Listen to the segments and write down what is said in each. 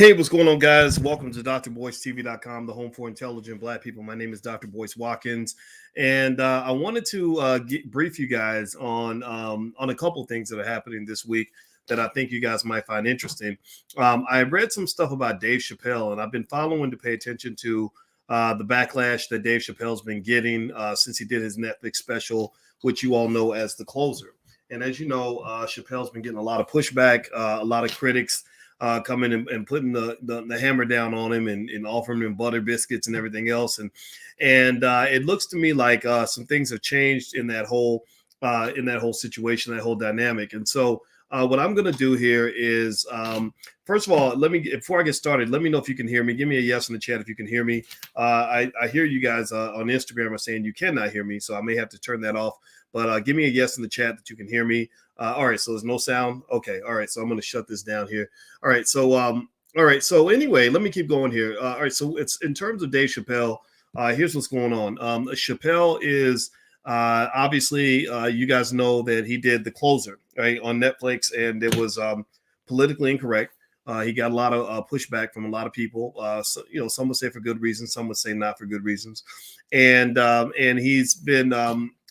Hey, what's going on, guys? Welcome to drboycetv.com, the home for intelligent Black people. My name is Dr. Boyce Watkins, and I wanted to brief you guys on a couple things that are happening this week that I think you guys might find interesting. I read some stuff about Dave Chappelle, and I've been following to pay attention to the backlash that Dave Chappelle's been getting since he did his Netflix special, which you all know as The Closer. And as you know, Chappelle's been getting a lot of pushback, a lot of critics coming and putting the hammer down on him and offering him butter biscuits and everything else. And it looks to me like some things have changed in that whole situation, that whole dynamic. And so what I'm going to do here is, first of all, before I get started, let me know if you can hear me. Give me a yes in the chat if you can hear me. I hear you guys on Instagram are saying you cannot hear me, so I may have to turn that off. But give me a yes in the chat that you can hear me. All right, so there's no sound. Okay, all right, so I'm going to shut this down here. All right, so anyway, let me keep going here. All right, so it's in terms of Dave Chappelle. Here's what's going on. Chappelle is obviously you guys know that he did The Closer, right, on Netflix, and it was politically incorrect. He got a lot of pushback from a lot of people. So, some would say for good reasons, some would say not for good reasons, and he's been.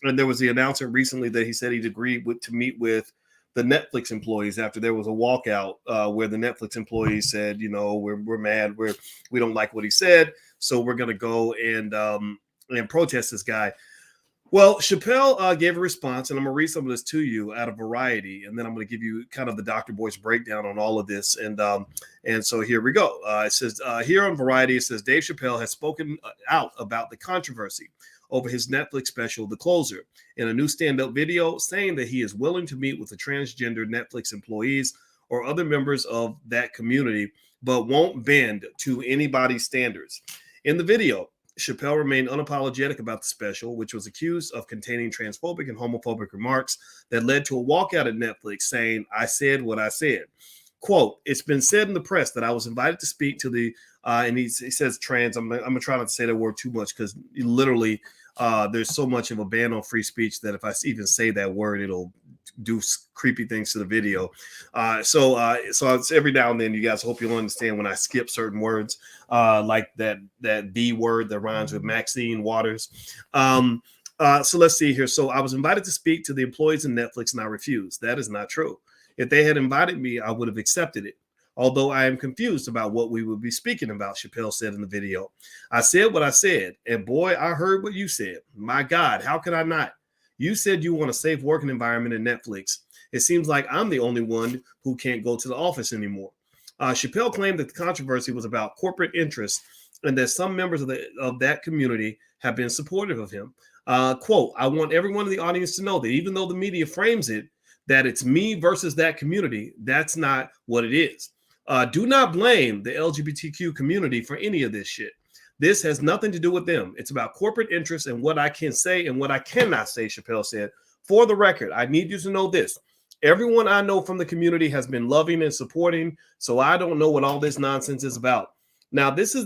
And there was the announcement recently that he said he'd agreed to meet with the Netflix employees after there was a walkout where the Netflix employees said, we're mad, we don't like what he said, so we're going to go and protest this guy. Well, Chappelle gave a response, and I'm going to read some of this to you out of Variety, and then I'm going to give you kind of the Dr. Boyce breakdown on all of this. And so here we go. It says here on Variety, it says Dave Chappelle has spoken out about the controversy over his Netflix special, The Closer, in a new stand-up video, saying that he is willing to meet with the transgender Netflix employees or other members of that community, but won't bend to anybody's standards. In the video, Chappelle remained unapologetic about the special, which was accused of containing transphobic and homophobic remarks that led to a walkout at Netflix, saying, "I said what I said." Quote, "It's been said in the press that I was invited to speak to the," and he says trans. I'm going to try not to say that word too much because literally there's so much of a ban on free speech that if I even say that word, it'll do creepy things to the video. So it's every now and then, you guys, hope you'll understand when I skip certain words like that B word that rhymes with Maxine Waters. So let's see here. So I was invited to speak to the employees in Netflix and I refused. That is not true. If they had invited me, I would have accepted it. Although I am confused about what we would be speaking about, Chappelle said in the video. I said what I said, and boy, I heard what you said. My God, how could I not? You said you want a safe working environment in Netflix. It seems like I'm the only one who can't go to the office anymore. Chappelle claimed that the controversy was about corporate interests and that some members of that community have been supportive of him. Quote, "I want everyone in the audience to know that even though the media frames it, that it's me versus that community, that's not what it is. Do not blame the LGBTQ community for any of this shit. This has nothing to do with them. It's about corporate interests and what I can say and what I cannot say," Chappelle said. "For the record, I need you to know this. Everyone I know from the community has been loving and supporting, so I don't know what all this nonsense is about." Now, that's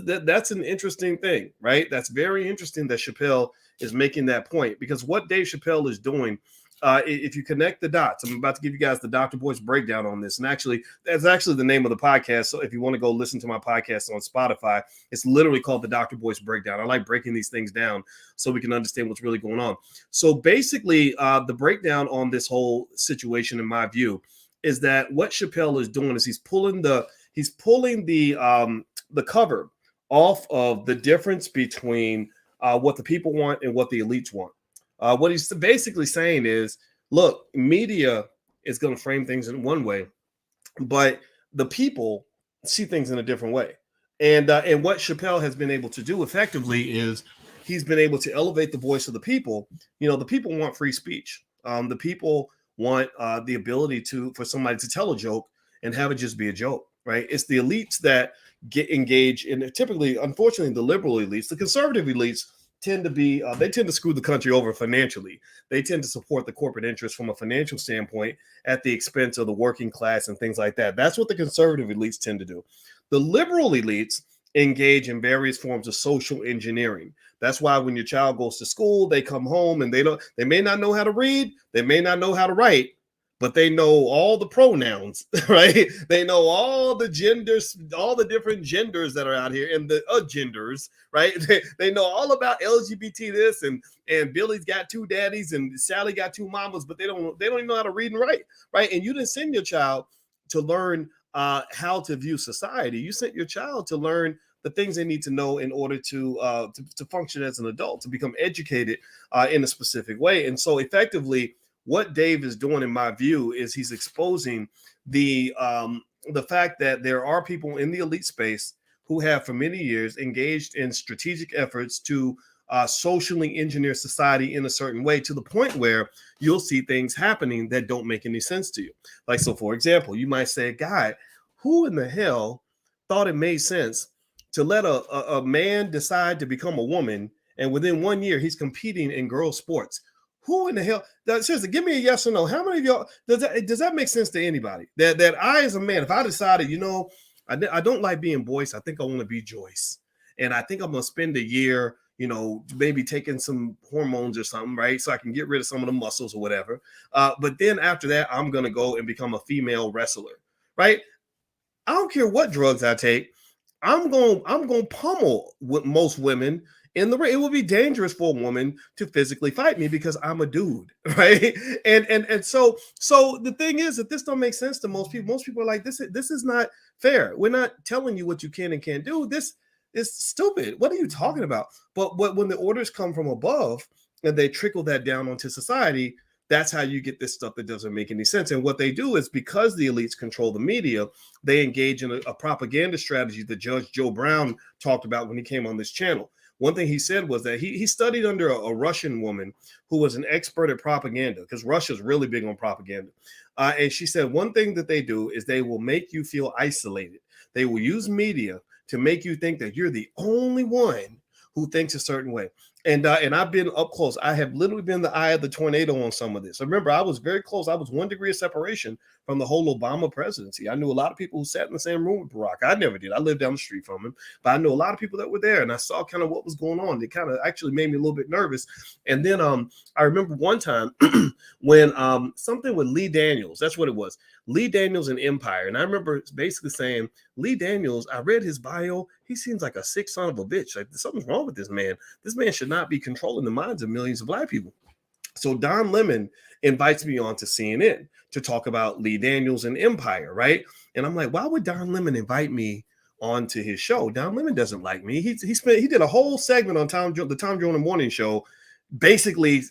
an interesting thing, right? That's very interesting that Chappelle is making that point, because what Dave Chappelle is doing, if you connect the dots, I'm about to give you guys the Dr. Boyce breakdown on this. And actually, that's actually the name of the podcast. So if you want to go listen to my podcast on Spotify, it's literally called the Dr. Boyce breakdown. I like breaking these things down so we can understand what's really going on. So basically, the breakdown on this whole situation, in my view, is that what Chappelle is doing is he's pulling the cover off of the difference between what the people want and what the elites want. What he's basically saying is, look, media is going to frame things in one way, but the people see things in a different way. And what Chappelle has been able to do effectively is he's been able to elevate the voice of the people. The people want free speech. The people want the ability for somebody to tell a joke and have it just be a joke, right? It's the elites that get engaged in, typically, unfortunately, the liberal elites. The conservative elites tend to screw the country over financially. They tend to support the corporate interests from a financial standpoint at the expense of the working class and things like that. That's what the conservative elites tend to do. The liberal elites engage in various forms of social engineering. That's why when your child goes to school, they come home and they may not know how to read, they may not know how to write, but they know all the pronouns, right? They know all the genders, all the different genders that are out here and the genders, right? They know all about LGBT this and Billy's got two daddies and Sally got two mamas, but they don't even know how to read and write, right? And you didn't send your child to learn how to view society. You sent your child to learn the things they need to know in order to function as an adult, to become educated in a specific way. And so effectively, what Dave is doing, in my view, is he's exposing the fact that there are people in the elite space who have for many years engaged in strategic efforts to socially engineer society in a certain way, to the point where you'll see things happening that don't make any sense to you. Like, so for example, you might say, "Guy, who in the hell thought it made sense to let a man decide to become a woman, and within 1 year he's competing in girls sports?" Who in the hell? Seriously, give me a yes or no. How many of y'all does that make sense to anybody? That I, as a man, if I decided, I don't like being Boyce, I think I want to be Joyce, and I think I'm gonna spend a year, maybe taking some hormones or something, right, so I can get rid of some of the muscles or whatever. But then after that, I'm gonna go and become a female wrestler, right? I don't care what drugs I take. I'm going to pummel with most women in the ring. It would be dangerous for a woman to physically fight me because I'm a dude, right? And so the thing is that this don't make sense to most people. Most people are like, this is not fair. We're not telling you what you can and can't do. This is stupid. What are you talking about? But when the orders come from above and they trickle that down onto society, that's how you get this stuff that doesn't make any sense. And what they do is, because the elites control the media, they engage in a propaganda strategy that Judge Joe Brown talked about when he came on this channel. One thing he said was that he studied under a Russian woman who was an expert at propaganda, because Russia's really big on propaganda. And she said one thing that they do is they will make you feel isolated. They will use media to make you think that you're the only one who thinks a certain way. And I've been up close. I have literally been the eye of the tornado on some of this. Remember, I was very close. I was 1 degree of separation from the whole Obama presidency. I knew a lot of people who sat in the same room with Barack. I never did. I lived down the street from him, but I knew a lot of people that were there, and I saw kind of what was going on. It kind of actually made me a little bit nervous. And then I remember one time when something with Lee Daniels. That's what it was. Lee Daniels and Empire. And I remember basically saying, Lee Daniels, I read his bio. He seems like a sick son of a bitch. Like, something's wrong with this man. This man should not be controlling the minds of millions of Black people. So Don Lemon invites me on to CNN to talk about Lee Daniels and Empire, right? And I'm like, why would Don Lemon invite me onto his show? Don Lemon doesn't like me. He did a whole segment on the Tom Joyner Morning Show, basically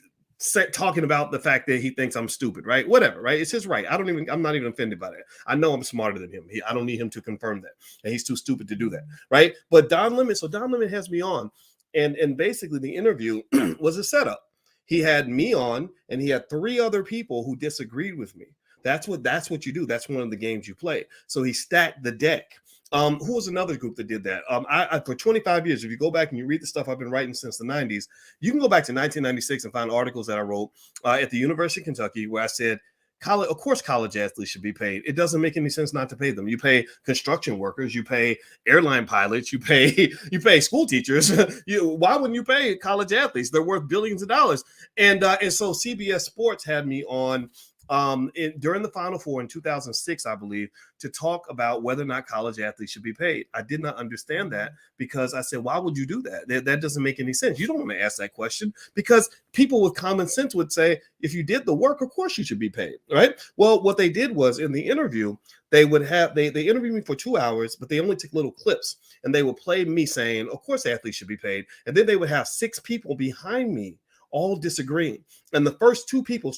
talking about the fact that he thinks I'm stupid, right? Whatever, right? It's his right. I'm not even offended by that. I know I'm smarter than him. I don't need him to confirm that. And he's too stupid to do that, right? But Don Lemon has me on, and basically the interview was a setup. He had me on, and he had 3 other people who disagreed with me. That's what you do. That's one of the games you play. So he stacked the deck. Who was another group that did that? I for 25 years, if you go back and you read the stuff I've been writing since the 90s, you can go back to 1996 and find articles that I wrote at the University of Kentucky where I said, of course, college athletes should be paid. It doesn't make any sense not to pay them. You pay construction workers, you pay airline pilots, you pay school teachers. Why wouldn't you pay college athletes? They're worth billions of dollars. And so CBS Sports had me on during the Final Four in 2006, I believe, to talk about whether or not college athletes should be paid. I did not understand that, because I said, why would you do that? That doesn't make any sense. You don't want to ask that question, because people with common sense would say, if you did the work, of course you should be paid, right? Well, what they did was, in the interview, they interviewed me for 2 hours, but they only took little clips, and they would play me saying, of course athletes should be paid. And then they would have 6 people behind me all disagreeing. And the first 2 people,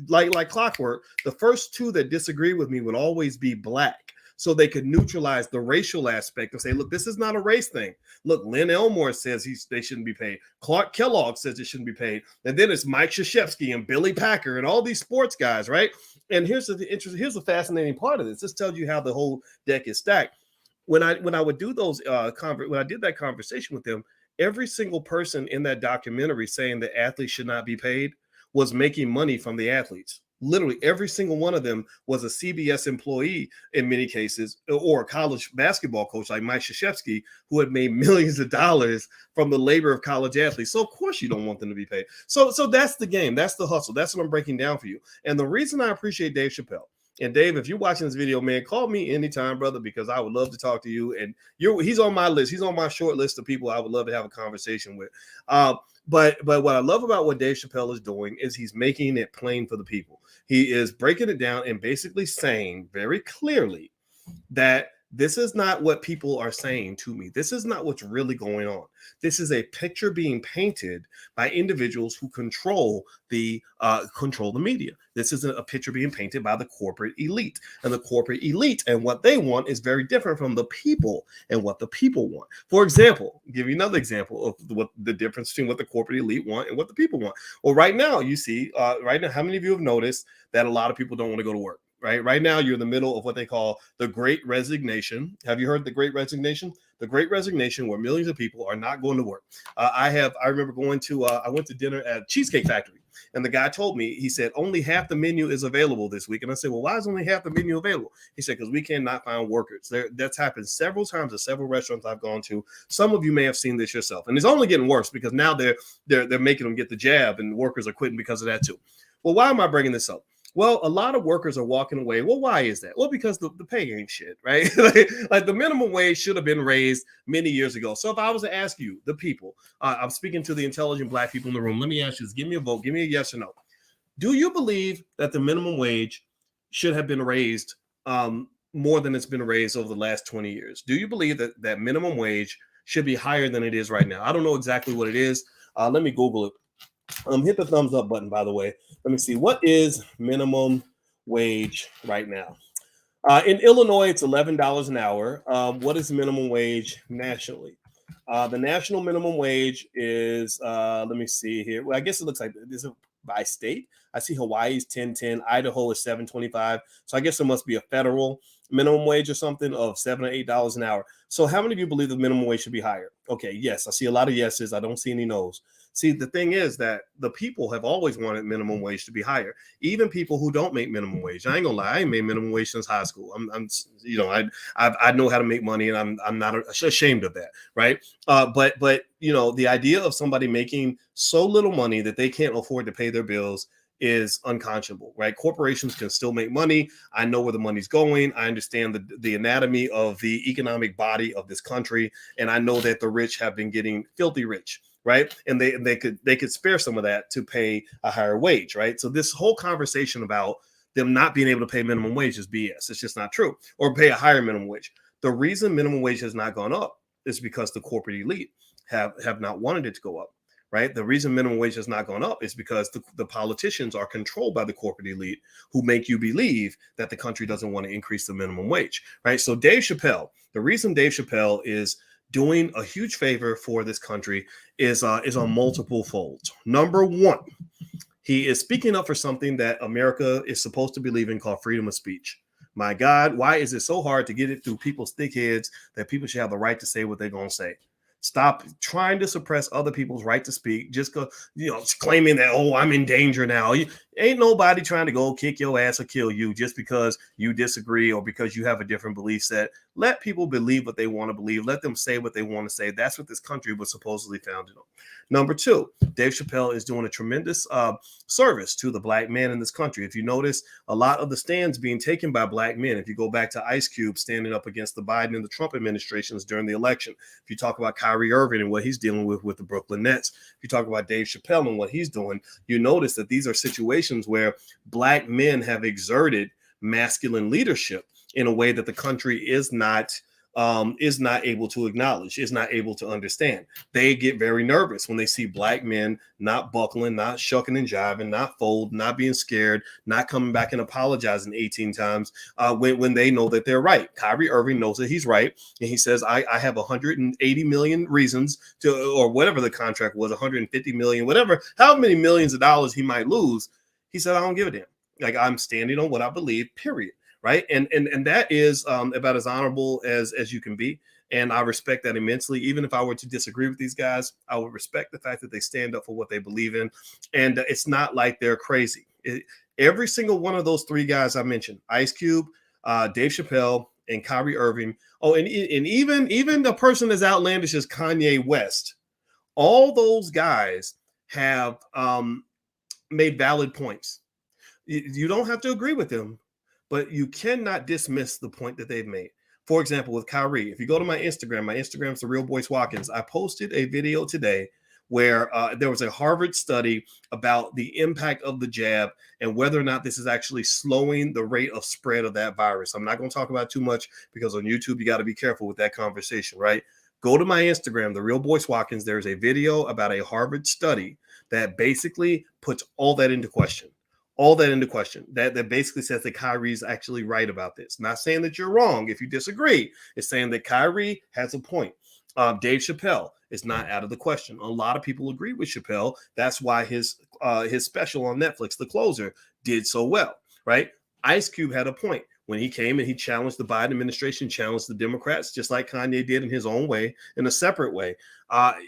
like clockwork, the first 2 that disagree with me would always be Black. So they could neutralize the racial aspect and say, look, this is not a race thing. Look, Lynn Elmore says they shouldn't be paid. Clark Kellogg says it shouldn't be paid. And then it's Mike Krzyzewski and Billy Packer and all these sports guys, right? And here's the fascinating part of this. This tells you how the whole deck is stacked. When I would do those when I did that conversation with them, every single person in that documentary saying that athletes should not be paid was making money from the athletes. Literally every single one of them was a CBS employee in many cases, or a college basketball coach like Mike Krzyzewski, who had made millions of dollars from the labor of college athletes. So of course you don't want them to be paid. So that's the game. That's the hustle. That's what I'm breaking down for you. And the reason I appreciate Dave Chappelle, and Dave, if you're watching this video, man, call me anytime, brother, because I would love to talk to you. And he's on my list. He's on my short list of people I would love to have a conversation with. But what I love about what Dave Chappelle is doing is he's making it plain for the people. He is breaking it down and basically saying very clearly that this is not what people are saying to me. This is not what's really going on. This is a picture being painted by individuals who control the media. This isn't a picture being painted by the corporate elite. And the corporate elite and what they want is very different from the people and what the people want. For example, I'll give you another example of what the difference between what the corporate elite want and what the people want. Well, right now, you see, right now, how many of you have noticed that a lot of people don't want to go to work? Right now, you're in the middle of what they call the Great Resignation. Have you heard the Great Resignation? The Great Resignation, where millions of people are not going to work. I remember going to I went to dinner at Cheesecake Factory, and the guy told me, he said only half the menu is available this week. And I said, well, why is only half the menu available? He said, because we cannot find workers. That's happened several times at several restaurants I've gone to. Some of you may have seen this yourself, and it's only getting worse because now they're making them get the jab, and workers are quitting because of that too. Well, why am I bringing this up? Well, a lot of workers are walking away. Well, why is that? Well, because the pay ain't shit, right? like the minimum wage should have been raised many years ago. So if I was to ask you, the people, I'm speaking to the intelligent black people in the room. Let me ask you this. Give me a vote. Give me a yes or no. Do you believe that the minimum wage should have been raised more than it's been raised over the last 20 years? Do you believe that minimum wage should be higher than it is right now? I don't know exactly what it is. Let me Google it. Hit the thumbs up button, by the way. Let me see. What is minimum wage right now? In Illinois, it's $11 an hour. What is minimum wage nationally? The national minimum wage is, let me see here. Well, I guess it looks like this is by state. I see Hawaii's 10.10, Idaho is 7.25. So I guess it must be a federal minimum wage or something of $7 or $8 an hour. So how many of you believe the minimum wage should be higher? Okay, yes, I see a lot of yeses. I don't see any nos. See, the thing is that the people have always wanted minimum wage to be higher. Even people who don't make minimum wage. I ain't gonna lie, I ain't made minimum wage since high school. I know how to make money, and I'm not ashamed of that, right? But the idea of somebody making so little money that they can't afford to pay their bills is unconscionable, right? Corporations can still make money. I know where the money's going. I understand the anatomy of the economic body of this country, and I know that the rich have been getting filthy rich, right? And they could spare some of that to pay a higher wage, right? So this whole conversation about them not being able to pay minimum wage is BS. It's just not true. Or pay a higher minimum wage. The reason minimum wage has not gone up is because the corporate elite have not wanted it to go up. Right. The reason minimum wage has not gone up is because the politicians are controlled by the corporate elite who make you believe that the country doesn't want to increase the minimum wage. Right. So Dave Chappelle, the reason Dave Chappelle is doing a huge favor for this country is on multiple folds. Number one, he is speaking up for something that America is supposed to believe in called freedom of speech. My God, why is it so hard to get it through people's thick heads that people should have the right to say what they're going to say? Stop trying to suppress other people's right to speak. Just go, claiming that, oh, I'm in danger now. Ain't nobody trying to go kick your ass or kill you just because you disagree or because you have a different belief set. Let people believe what they want to believe. Let them say what they want to say. That's what this country was supposedly founded on. Number two, Dave Chappelle is doing a tremendous service to the black man in this country. If you notice, a lot of the stands being taken by black men. If you go back to Ice Cube standing up against the Biden and the Trump administrations during the election, if you talk about Kyrie Irving and what he's dealing with the Brooklyn Nets, if you talk about Dave Chappelle and what he's doing, you notice that these are situations where black men have exerted masculine leadership in a way that the country is not able to acknowledge, is not able to understand. They get very nervous when they see black men not buckling, not shucking and jiving, not folding, not being scared, not coming back and apologizing 18 times when they know that they're right. Kyrie Irving knows that he's right. And he says, I have 180 million reasons to, or whatever the contract was, 150 million, whatever, how many millions of dollars he might lose. He said, I don't give a damn. Like, I'm standing on what I believe, period. Right. And that is about as honorable as you can be. And I respect that immensely. Even if I were to disagree with these guys, I would respect the fact that they stand up for what they believe in. And it's not like they're crazy. Every single one of those three guys I mentioned, Ice Cube, Dave Chappelle, and Kyrie Irving. Oh, and even the person as outlandish as Kanye West. All those guys have made valid points. You don't have to agree with them, but you cannot dismiss the point that they've made. For example, with Kyrie, if you go to my Instagram's the real Boyce Watkins. I posted a video today where there was a Harvard study about the impact of the jab and whether or not this is actually slowing the rate of spread of that virus. I'm not going to talk about it too much because on YouTube, you got to be careful with that conversation, right? Go to my Instagram, the real Boyce Watkins. There's a video about a Harvard study that basically puts all that into question. That basically says that Kyrie's actually right about this. Not saying that you're wrong if you disagree. It's saying that Kyrie has a point. Dave Chappelle is not out of the question. A lot of people agree with Chappelle. That's why his special on Netflix, The Closer, did so well, right? Ice Cube had a point when he came and he challenged the Biden administration, challenged the Democrats, just like Kanye did in his own way, in a separate way.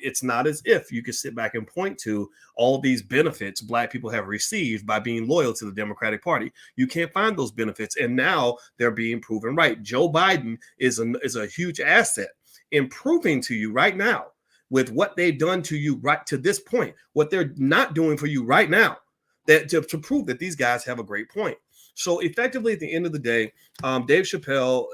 It's not as if you could sit back and point to all these benefits Black people have received by being loyal to the Democratic Party. You can't find those benefits, and now they're being proven right. Joe Biden is a huge asset in proving to you right now with what they've done to you right to this point, what they're not doing for you right now, that to prove that these guys have a great point. So effectively, at the end of the day, Dave Chappelle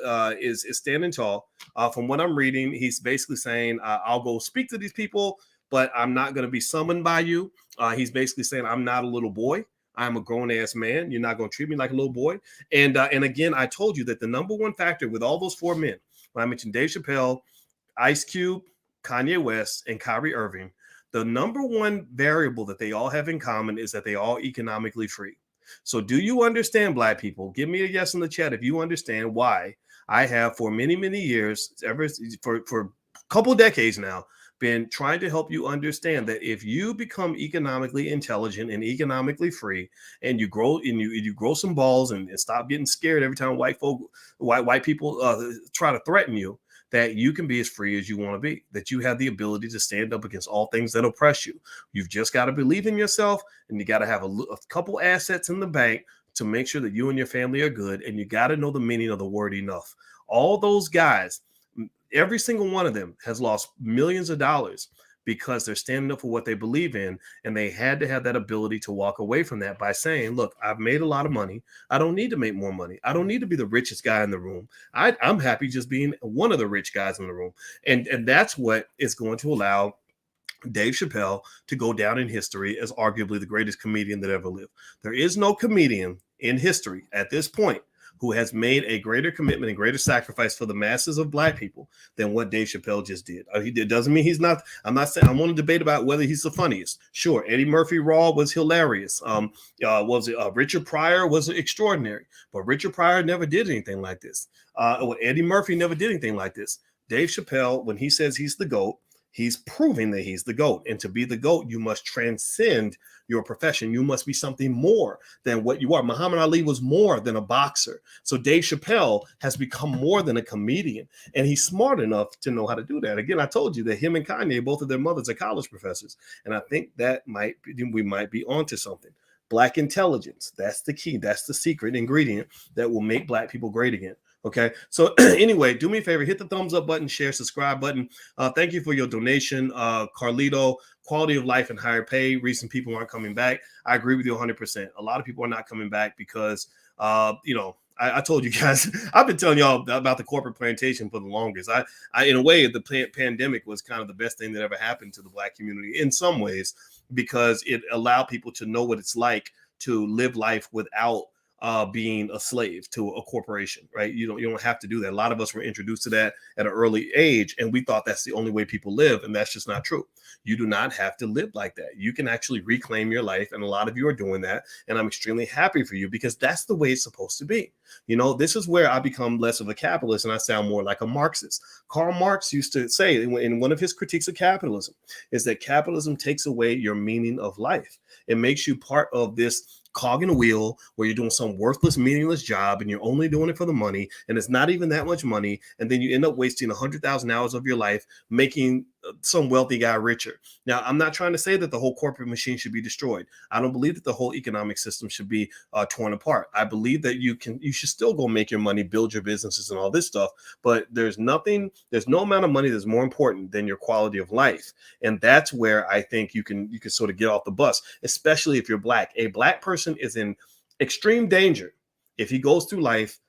is standing tall. From what I'm reading, he's basically saying, I'll go speak to these people, but I'm not going to be summoned by you. He's basically saying, I'm not a little boy. I'm a grown-ass man. You're not going to treat me like a little boy. And again, I told you that the number one factor with all those four men, when I mentioned Dave Chappelle, Ice Cube, Kanye West, and Kyrie Irving, the number one variable that they all have in common is that they all economically free. So do you understand, Black people? Give me a yes in the chat if you understand why I have for many, many years, for a couple of decades now, been trying to help you understand that if you become economically intelligent and economically free, and you grow and you grow some balls and stop getting scared every time white people try to threaten you, that you can be as free as you want to be, that you have the ability to stand up against all things that oppress you. You've just got to believe in yourself, and you got to have a couple assets in the bank to make sure that you and your family are good, and you got to know the meaning of the word enough. All those guys, every single one of them has lost millions of dollars because they're standing up for what they believe in, and they had to have that ability to walk away from that by saying, look, I've made a lot of money. I don't need to make more money. I don't need to be the richest guy in the room. I'm happy just being one of the rich guys in the room. And that's what is going to allow Dave Chappelle to go down in history as arguably the greatest comedian that ever lived. There is no comedian in history at this point who has made a greater commitment and greater sacrifice for the masses of Black people than what Dave Chappelle just did. He did. Doesn't mean he's not. I'm not saying I want to debate about whether he's the funniest. Sure, Eddie Murphy Raw was hilarious. Richard Pryor was extraordinary, but Richard Pryor never did anything like this. Eddie Murphy never did anything like this. Dave Chappelle, when he says he's the GOAT, he's proving that he's the GOAT. And to be the GOAT, you must transcend your profession. You must be something more than what you are. Muhammad Ali was more than a boxer. So Dave Chappelle has become more than a comedian. And he's smart enough to know how to do that. Again, I told you that him and Kanye, both of their mothers are college professors. And I think that we might be onto something. Black intelligence. That's the key. That's the secret ingredient that will make Black people great again. Okay. So anyway, do me a favor, hit the thumbs up button, share, subscribe button. Thank you for your donation. Carlito, quality of life and higher pay. Reason people aren't coming back. I agree with you 100%. A lot of people are not coming back because, I told you guys, I've been telling y'all about the corporate plantation for the longest. I in a way, the pandemic was kind of the best thing that ever happened to the Black community in some ways, because it allowed people to know what it's like to live life without being a slave to a corporation, right? You don't have to do that. A lot of us were introduced to that at an early age, and we thought that's the only way people live, and that's just not true. You do not have to live like that. You can actually reclaim your life, and a lot of you are doing that, and I'm extremely happy for you, because that's the way it's supposed to be. This is where I become less of a capitalist and I sound more like a Marxist. Karl Marx used to say in one of his critiques of capitalism is that capitalism takes away your meaning of life. It makes you part of this cog in a wheel where you're doing some worthless, meaningless job, and you're only doing it for the money, and it's not even that much money, and then you end up wasting 100,000 hours of your life making some wealthy guy richer. Now, I'm not trying to say that the whole corporate machine should be destroyed. I don't believe that the whole economic system should be torn apart. I believe that you should still go make your money, build your businesses and all this stuff. But there's no amount of money that's more important than your quality of life. And that's where I think you can sort of get off the bus, especially if you're Black. A Black person is in extreme danger if he goes through life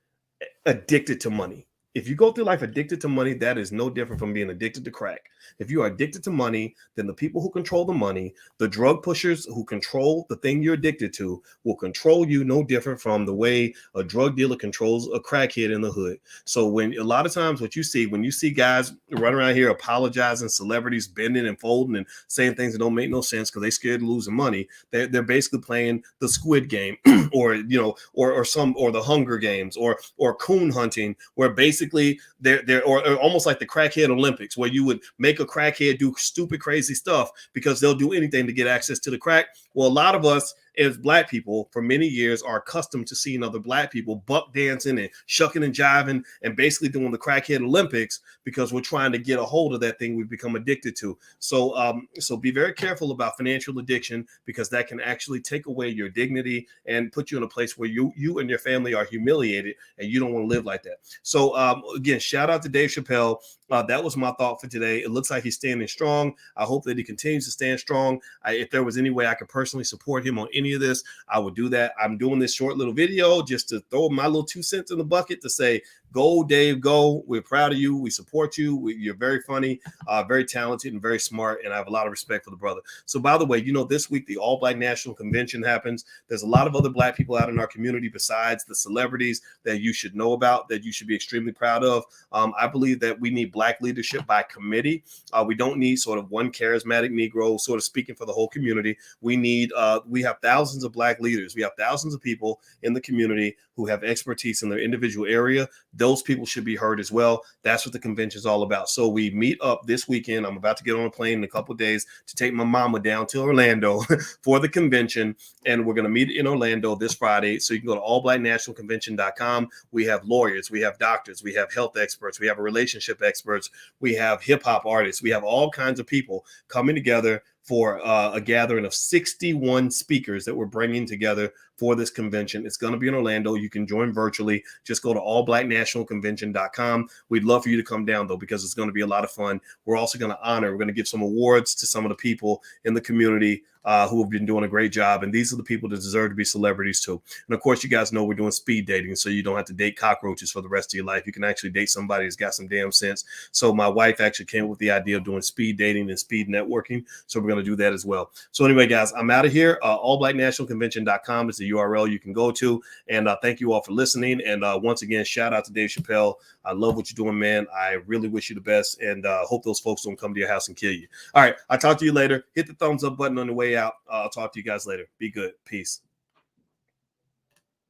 addicted to money. If you go through life addicted to money, that is no different from being addicted to crack. If you are addicted to money, then the people who control the money, the drug pushers who control the thing you're addicted to, will control you no different from the way a drug dealer controls a crackhead in the hood. So when a lot of times when you see guys run around here apologizing, celebrities bending and folding and saying things that don't make no sense because they're scared of losing money, they're basically playing the Squid Game or the Hunger Games or coon hunting, where basically they're almost like the crackhead Olympics, where you would make a crackhead do stupid, crazy stuff because they'll do anything to get access to the crack. Well, a lot of us as Black people for many years are accustomed to seeing other Black people buck dancing and shucking and jiving and basically doing the crackhead Olympics because we're trying to get a hold of that thing we've become addicted to. So be very careful about financial addiction, because that can actually take away your dignity and put you in a place where you and your family are humiliated, and you don't want to live like that. So again, shout out to Dave Chappelle. That was my thought for today. It looks like he's standing strong. I hope that he continues to stand strong. If there was any way I could personally support him on any of this, I would do that. I'm doing this short little video just to throw my little 2 cents in the bucket to say, go, Dave, go. We're proud of you. We support you. You're very funny, very talented, and very smart. And I have a lot of respect for the brother. So, by the way, this week, the All Black National Convention happens. There's a lot of other Black people out in our community besides the celebrities that you should know about, that you should be extremely proud of. I believe that we need Black leadership by committee. We don't need sort of one charismatic Negro sort of speaking for the whole community. We have thousands of Black leaders. We have thousands of people in the community who have expertise in their individual area. Those people should be heard as well. That's what the convention is all about. So we meet up this weekend. I'm about to get on a plane in a couple of days to take my mama down to Orlando for the convention. And we're going to meet in Orlando this Friday. So you can go to allblacknationalconvention.com. We have lawyers, we have doctors, we have health experts, we have relationship experts, we have hip hop artists, we have all kinds of people coming together for a gathering of 61 speakers that we're bringing together for this convention. It's going to be in Orlando. You can join virtually. Just go to allblacknationalconvention.com. We'd love for you to come down, though, because it's going to be a lot of fun. We're also going to give some awards to some of the people in the community who have been doing a great job. And these are the people that deserve to be celebrities, too. And, of course, you guys know we're doing speed dating, so you don't have to date cockroaches for the rest of your life. You can actually date somebody who's got some damn sense. So my wife actually came up with the idea of doing speed dating and speed networking. So we're going to do that as well. So anyway, guys, I'm out of here. Allblacknationalconvention.com is the URL you can go to. And thank you all for listening. And once again, shout out to Dave Chappelle. I love what you're doing, man. I really wish you the best, and hope those folks don't come to your house and kill you. All right, I'll talk to you later. Hit the thumbs up button on the way out. I'll talk to you guys later. Be good. Peace.